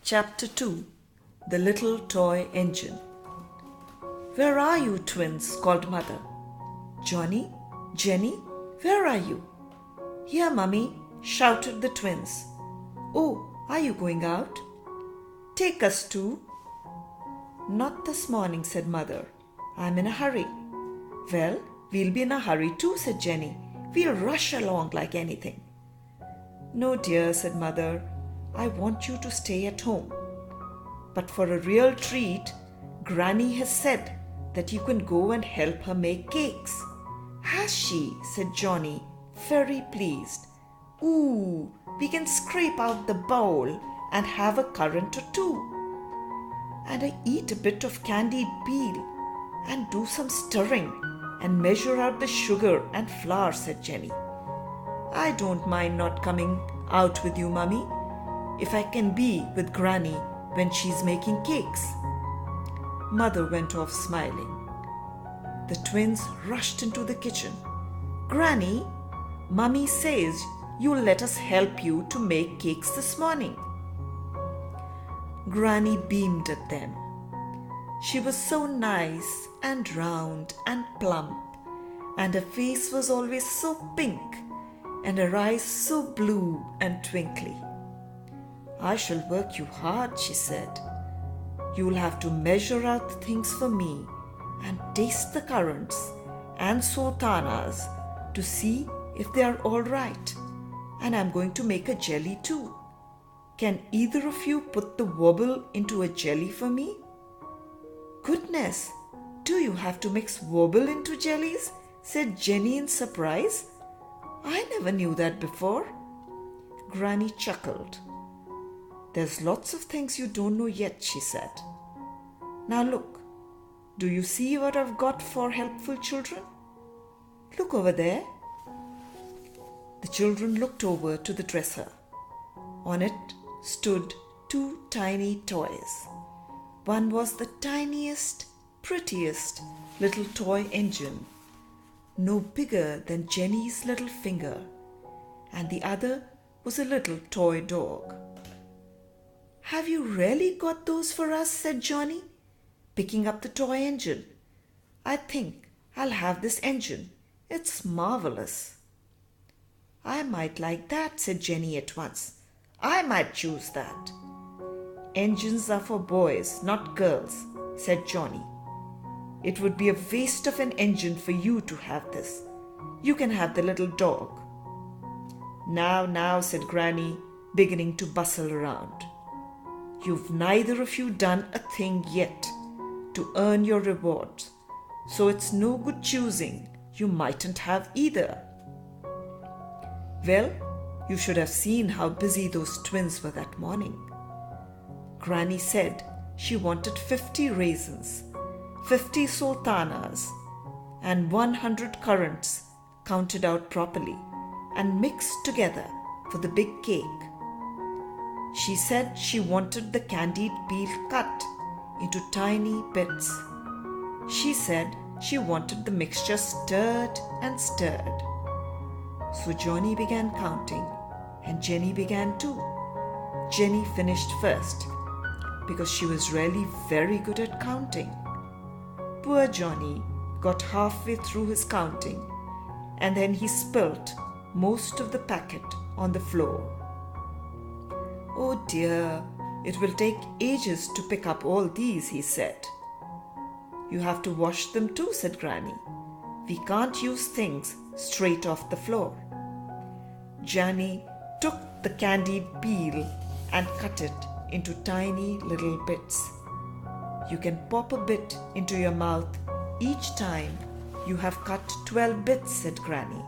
Chapter 2 The Little Toy Engine. "Where are you, twins?" called Mother. "Johnny, Jenny, where are you?" "Here, Mummy," shouted the twins. "Oh, are you going out?" "Take us too." "Not this morning," said Mother. "I'm in a hurry." "Well, we'll be in a hurry too," said Jenny. "We'll rush along like anything." "No, dear," said Mother. "I want you to stay at home. But for a real treat, Granny has said that you can go and help her make cakes." "Has she?" said Johnny, very pleased. "Ooh, we can scrape out the bowl and have a currant or two. And I eat a bit of candied peel and do some stirring and measure out the sugar and flour," said Jenny. "I don't mind not coming out with you, Mummy, if I can be with Granny when she's making cakes." Mother went off smiling. The twins rushed into the kitchen. "Granny, Mummy says you'll let us help you to make cakes this morning." Granny beamed at them. She was so nice and round and plump, and her face was always so pink, and her eyes so blue and twinkly. "I shall work you hard," she said. "You'll have to measure out the things for me and taste the currants and sultanas to see if they are all right. And I'm going to make a jelly too. Can either of you put the wobble into a jelly for me?" "Goodness, do you have to mix wobble into jellies?" said Jenny in surprise. "I never knew that before." Granny chuckled. "There's lots of things you don't know yet," she said. "Now look, do you see what I've got for helpful children? Look over there." The children looked over to the dresser. On it stood two tiny toys. One was the tiniest, prettiest little toy engine, no bigger than Jenny's little finger, and the other was a little toy dog. "Have you really got those for us?" said Johnny, picking up the toy engine. "I think I'll have this engine. It's marvelous." "I might like that," said Jenny at once. "I might choose that." "Engines are for boys, not girls," said Johnny. "It would be a waste of an engine for you to have this. You can have the little dog." Now," said Granny, beginning to bustle around. "You've neither of you done a thing yet to earn your rewards, so it's no good choosing. You mightn't have either." Well, you should have seen how busy those twins were that morning. Granny said she wanted 50 raisins, 50 sultanas, and 100 currants counted out properly and mixed together for the big cake. She said she wanted the candied peel cut into tiny bits. She said she wanted the mixture stirred and stirred. So Johnny began counting, and Jenny began too. Jenny finished first because she was really very good at counting. Poor Johnny got halfway through his counting, and then he spilt most of the packet on the floor. "Oh dear, it will take ages to pick up all these," he said. "You have to wash them too," said Granny. "We can't use things straight off the floor." Johnny took the candied peel and cut it into tiny little bits. "You can pop a bit into your mouth each time you have cut 12 bits," said Granny.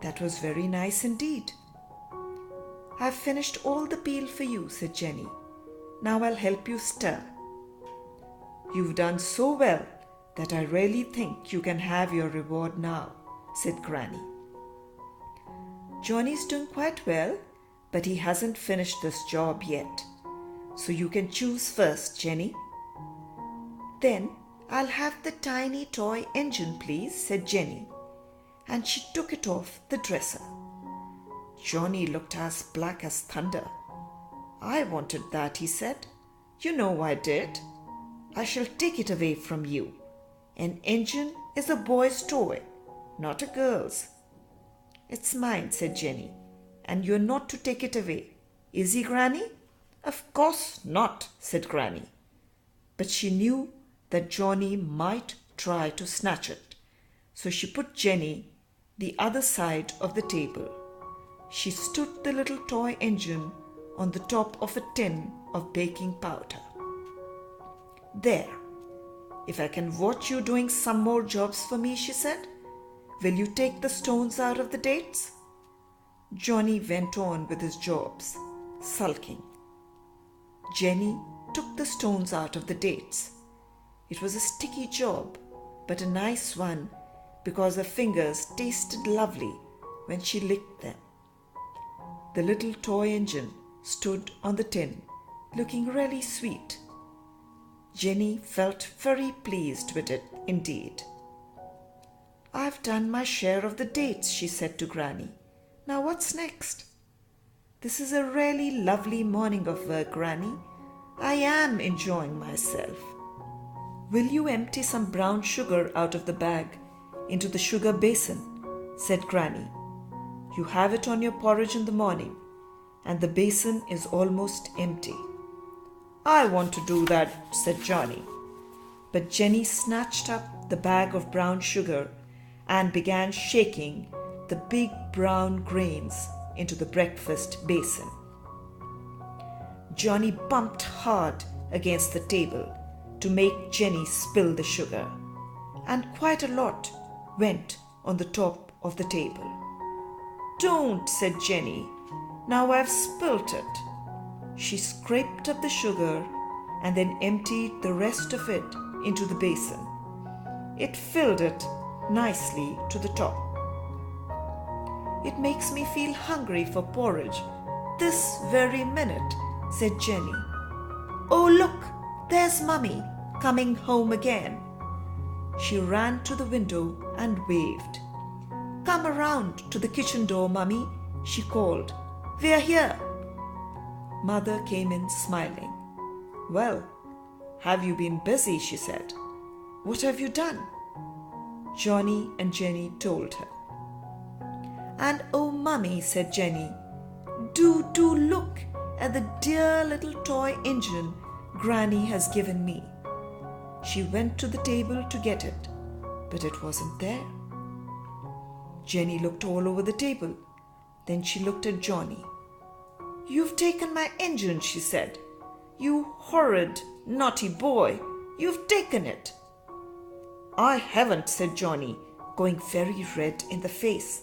"That was very nice indeed." "I've finished all the peel for you," said Jenny. "Now I'll help you stir." "You've done so well that I really think you can have your reward now," said Granny. "Johnny's doing quite well, but he hasn't finished this job yet. So you can choose first, Jenny." "Then I'll have the tiny toy engine, please," said Jenny, and she took it off the dresser. Johnny looked as black as thunder. I wanted that, he said. You know I did. I shall take it away from you. An engine is a boy's toy, not a girl's. It's mine, said Jenny, and you're not to take it away. Is he, Granny? Of course not, said Granny. But she knew that Johnny might try to snatch it, so she put Jenny the other side of the table. She stood the little toy engine on the top of a tin of baking powder. There, if I can watch you doing some more jobs for me, she said, will you take the stones out of the dates? Johnny went on with his jobs, sulking. Jenny took the stones out of the dates. It was a sticky job, but a nice one because her fingers tasted lovely when she licked them. The little toy engine stood on the tin, looking really sweet. Jenny felt very pleased with it indeed. I've done my share of the dates, she said to Granny. Now what's next? This is a really lovely morning of work, Granny. I am enjoying myself. Will you empty some brown sugar out of the bag into the sugar basin? Said Granny. You have it on your porridge in the morning, and the basin is almost empty. I want to do that, said Johnny. But Jenny snatched up the bag of brown sugar and began shaking the big brown grains into the breakfast basin. Johnny bumped hard against the table to make Jenny spill the sugar, and quite a lot went on the top of the table. Don't, said Jenny. Now I've spilt it. She scraped up the sugar and then emptied the rest of it into the basin. It filled it nicely to the top. It makes me feel hungry for porridge this very minute, said Jenny. Oh, look, there's Mummy coming home again. She ran to the window and waved. Come around to the kitchen door, Mummy, she called. We're here. Mother came in smiling. Well, have you been busy? She said. What have you done? Johnny and Jenny told her. And oh, Mummy, said Jenny, do look at the dear little toy engine Granny has given me. She went to the table to get it, but it wasn't there. Jenny looked all over the table. Then she looked at Johnny. You've taken my engine, she said. You horrid, naughty boy, you've taken it. I haven't, said Johnny, going very red in the face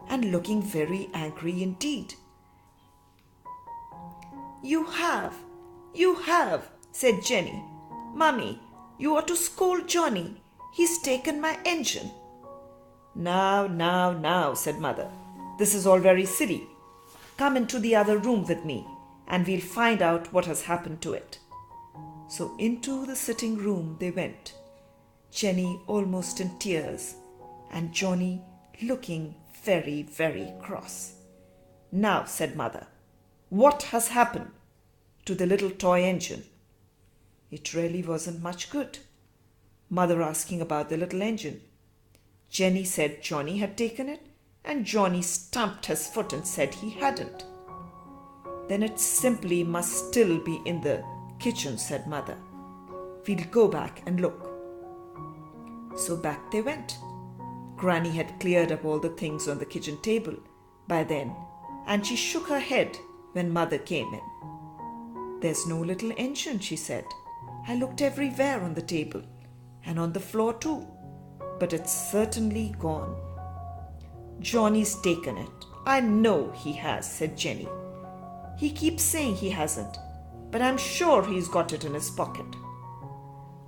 and looking very angry indeed. You have, said Jenny. Mummy, you ought to scold Johnny. He's taken my engine. Now, said Mother. This is all very silly. Come into the other room with me, and we'll find out what has happened to it. So into the sitting room they went, Jenny almost in tears, and Johnny looking very, very cross. Now, said Mother, what has happened to the little toy engine? It really wasn't much good. Mother asking about the little engine. Jenny said Johnny had taken it, and Johnny stamped his foot and said he hadn't. Then it simply must still be in the kitchen, said Mother. We'll go back and look. So back they went. Granny had cleared up all the things on the kitchen table by then, and she shook her head when Mother came in. There's no little engine, she said. I looked everywhere on the table and on the floor too, but it's certainly gone. Johnny's taken it. I know he has, said Jenny. He keeps saying he hasn't, but I'm sure he's got it in his pocket.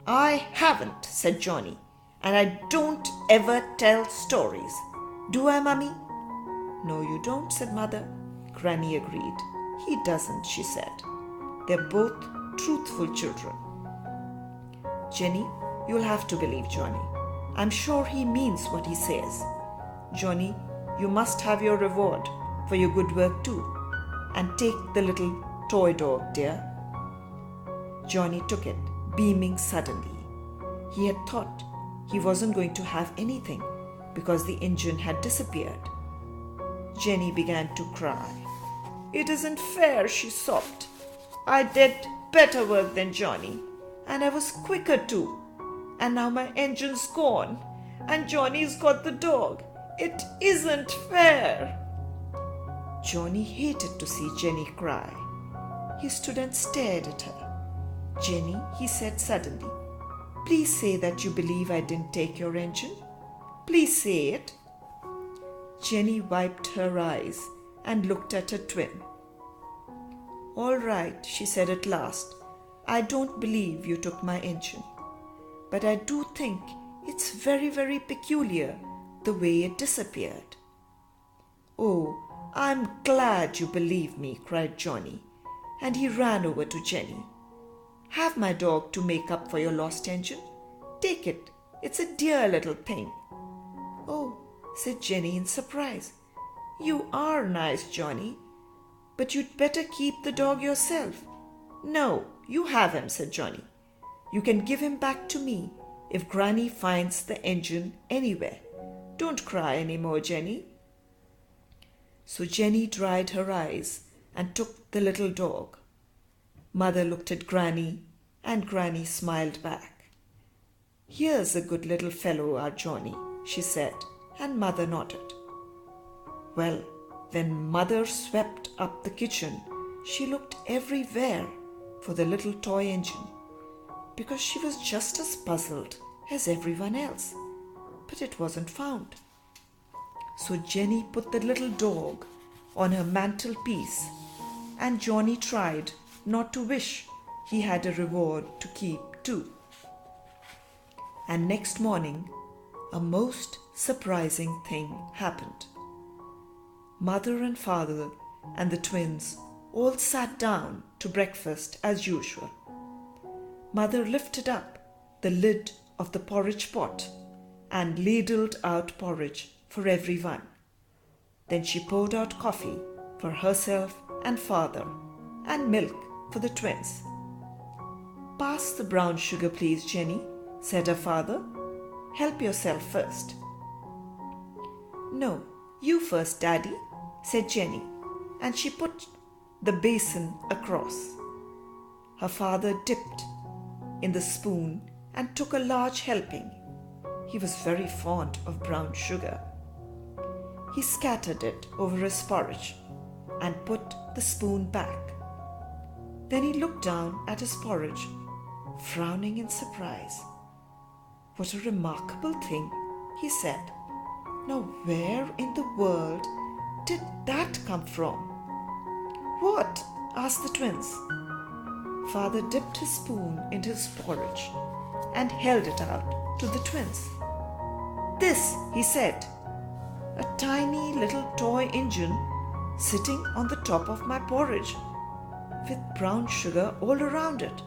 I haven't, said Johnny, and I don't ever tell stories. Do I, Mummy? No, you don't, said Mother. Granny agreed. He doesn't, she said. They're both truthful children. Jenny, you'll have to believe Johnny. I'm sure he means what he says. Johnny, you must have your reward for your good work too, and take the little toy dog, dear." Johnny took it, beaming suddenly. He had thought he wasn't going to have anything because the engine had disappeared. Jenny began to cry. "It isn't fair," she sobbed. "I did better work than Johnny, and I was quicker too. And now my engine's gone, and Johnny's got the dog. It isn't fair." Johnny hated to see Jenny cry. He stood and stared at her. "Jenny," he said suddenly, "please say that you believe I didn't take your engine. Please say it." Jenny wiped her eyes and looked at her twin. "All right," she said at last. "I don't believe you took my engine. But I do think it's very, very peculiar the way it disappeared." "Oh, I'm glad you believe me," cried Johnny, and he ran over to Jenny. "Have my dog to make up for your lost engine. Take it. It's a dear little thing." "Oh," said Jenny in surprise. "You are nice, Johnny, but you'd better keep the dog yourself." "No, you have him," said Johnny. "You can give him back to me if Granny finds the engine anywhere. Don't cry any more, Jenny." So Jenny dried her eyes and took the little dog. Mother looked at Granny, and Granny smiled back. "Here's a good little fellow, our Johnny," she said, and Mother nodded. Well, when Mother swept up the kitchen, she looked everywhere for the little toy engine, because she was just as puzzled as everyone else, but it wasn't found. So Jenny put the little dog on her mantelpiece, and Johnny tried not to wish he had a reward to keep too. And next morning, a most surprising thing happened. Mother and Father and the twins all sat down to breakfast as usual. Mother lifted up the lid of the porridge pot and ladled out porridge for everyone. Then she poured out coffee for herself and Father and milk for the twins. "Pass the brown sugar, please, Jenny," said her father. "Help yourself first." "No, you first, Daddy," said Jenny, and she put the basin across. Her father dipped in the spoon and took a large helping. He was very fond of brown sugar. He scattered it over his porridge and put the spoon back. Then he looked down at his porridge, frowning in surprise. "What a remarkable thing," he said. "Now where in the world did that come from?" "What?" asked the twins. Father dipped his spoon into his porridge and held it out to the twins. "This," he said, "a tiny little toy engine sitting on the top of my porridge with brown sugar all around it.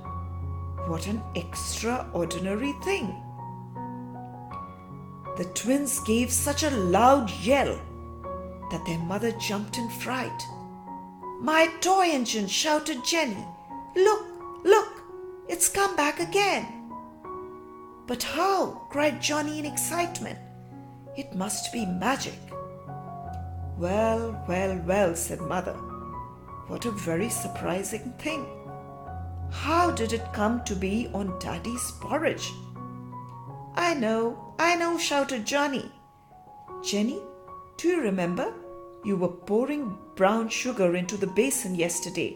What an extraordinary thing!" The twins gave such a loud yell that their mother jumped in fright. "My toy engine!" shouted Jenny. "Look, look, it's come back again." "But how?" cried Johnny in excitement. "It must be magic." "Well, well, well," said Mother. "What a very surprising thing. How did it come to be on Daddy's porridge?" I know, shouted Johnny. "Jenny, do you remember? You were pouring brown sugar into the basin yesterday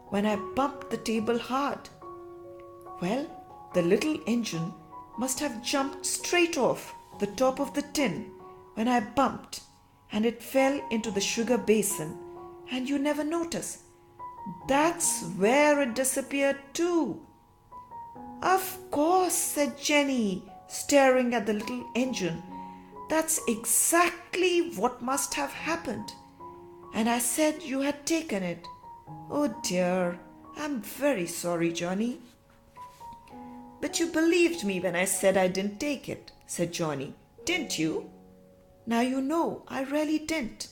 when I bumped the table hard. Well, the little engine must have jumped straight off the top of the tin when I bumped, and it fell into the sugar basin, and you never noticed. That's where it disappeared too." "Of course," said Jenny, staring at the little engine. "That's exactly what must have happened. And I said you had taken it. Oh dear, I'm very sorry, Johnny." "But you believed me when I said I didn't take it," said Johnny. "Didn't you? Now you know I really didn't.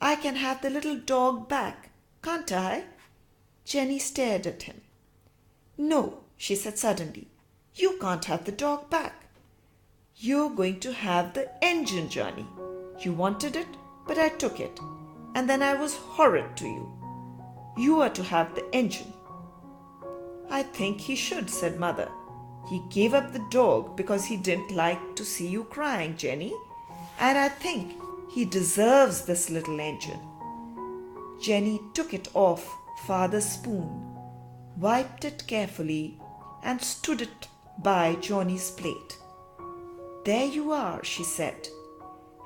I can have the little dog back, can't I?" Jenny stared at him. "No," she said suddenly, "you can't have the dog back. You're going to have the engine, Johnny. You wanted it, but I took it, and then I was horrid to you. You are to have the engine." "I think he should," said Mother. "He gave up the dog because he didn't like to see you crying, Jenny, and I think he deserves this little engine." Jenny took it off Father's spoon, wiped it carefully, and stood it by Johnny's plate. "There you are," she said,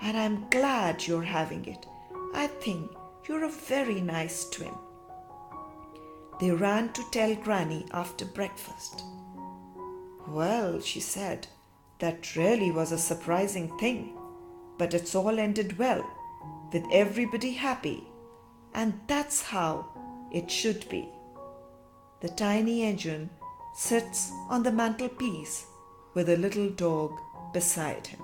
"and I'm glad you're having it. I think you're a very nice twin." They ran to tell Granny after breakfast. "Well," she said, "that really was a surprising thing, but it's all ended well, with everybody happy, and that's how it should be." The tiny engine sits on the mantelpiece with a little dog beside him.